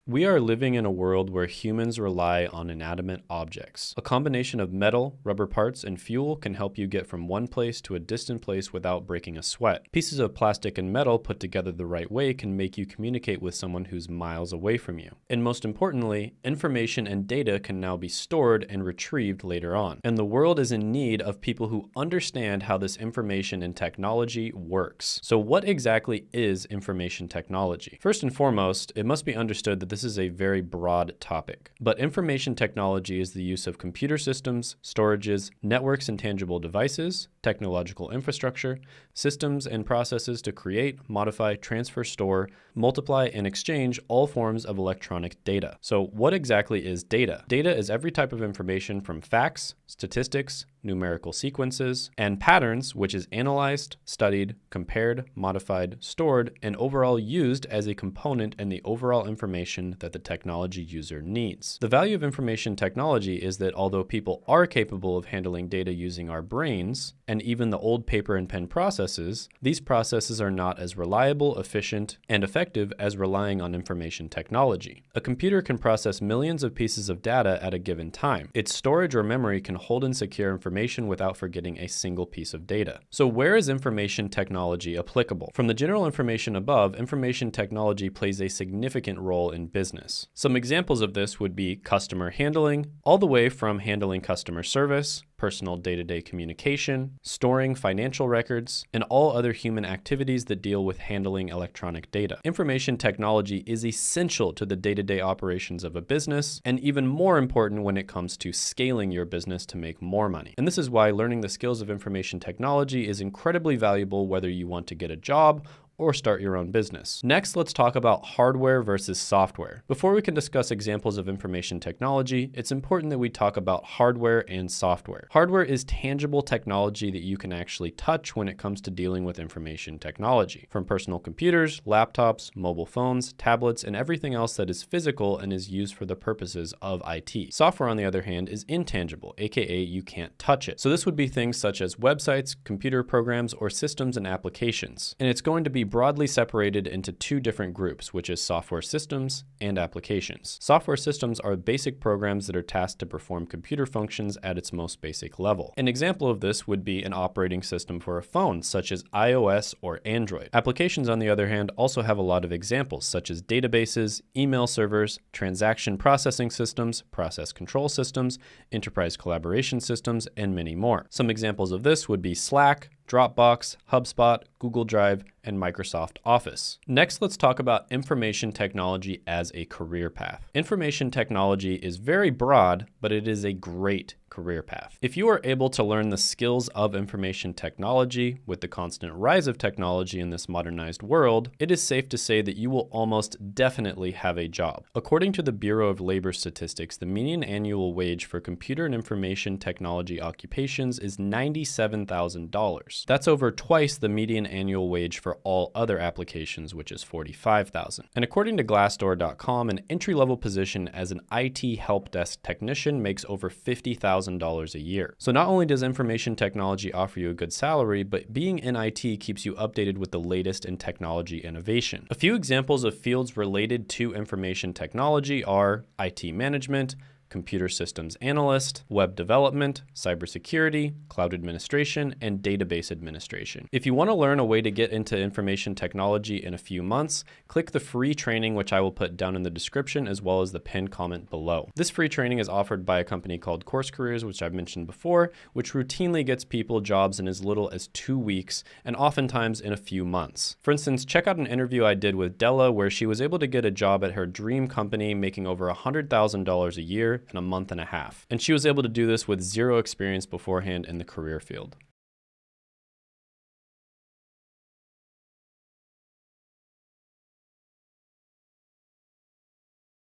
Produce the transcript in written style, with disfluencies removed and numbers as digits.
We are living in a world where humans rely on inanimate objects. A combination of metal, rubber parts, and fuel can help you get from one place to a distant place without breaking a sweat. Pieces of plastic and metal put together the right way can make you communicate with someone who's miles away from you. And most importantly, information and data can now be stored and retrieved later on. And the world is in need of people who understand how this information and technology works. So what exactly is information technology? First and foremost, it must be understood that this is a very broad topic. But information technology is the use of computer systems, storages, networks and tangible devices, technological infrastructure, systems and processes to create, modify, transfer, store, multiply, and exchange all forms of electronic data. So what exactly is data? Data is every type of information from facts, statistics, numerical sequences, and patterns, which is analyzed, studied, compared, modified, stored, and overall used as a component in the overall information that the technology user needs. The value of information technology is that although people are capable of handling data using our brains, and even the old paper and pen processes, these processes are not as reliable, efficient, and effective as relying on information technology. A computer can process millions of pieces of data at a given time. Its storage or memory can hold and secure information without forgetting a single piece of data. So where is information technology applicable? From the general information above, information technology plays a significant role in business. Some examples of this would be customer handling, all the way from handling customer service, personal day-to-day communication, storing financial records, and all other human activities that deal with handling electronic data. Information technology is essential to the day-to-day operations of a business, and even more important when it comes to scaling your business to make more money. And this is why learning the skills of information technology is incredibly valuable whether you want to get a job or start your own business. Next, let's talk about hardware versus software. Before we can discuss examples of information technology, it's important that we talk about hardware and software. Hardware is tangible technology that you can actually touch when it comes to dealing with information technology, from personal computers, laptops, mobile phones, tablets, and everything else that is physical and is used for the purposes of IT. Software, on the other hand, is intangible, aka you can't touch it. So this would be things such as websites, computer programs, or systems and applications. And it's going to be broadly separated into two different groups, which is software systems and applications. Software systems are basic programs that are tasked to perform computer functions at its most basic level. An example of this would be an operating system for a phone, such as iOS or Android. Applications, on the other hand, also have a lot of examples, such as databases, email servers, transaction processing systems, process control systems, enterprise collaboration systems, and many more. Some examples of this would be Slack, Dropbox, HubSpot, Google Drive, and Microsoft Office. Next, let's talk about information technology as a career path. Information technology is very broad, but it is a great career path. If you are able to learn the skills of information technology with the constant rise of technology in this modernized world, it is safe to say that you will almost definitely have a job. According to the Bureau of Labor Statistics, the median annual wage for computer and information technology occupations is $97,000. That's over twice the median annual wage for all other applications, which is $45,000. And according to Glassdoor.com, an entry-level position as an IT help desk technician makes over $50,000 a year. So not only does information technology offer you a good salary, but being in IT keeps you updated with the latest in technology innovation. A few examples of fields related to information technology are IT management, computer systems analyst, web development, cybersecurity, cloud administration, and database administration. If you want to learn a way to get into information technology in a few months, click the free training, which I will put down in the description, as well as the pinned comment below. This free training is offered by a company called Course Careers, which I've mentioned before, which routinely gets people jobs in as little as 2 weeks, and oftentimes in a few months. For instance, check out an interview I did with Della, where she was able to get a job at her dream company, making over $100,000 a year in a month and a half. And she was able to do this with zero experience beforehand in the career field.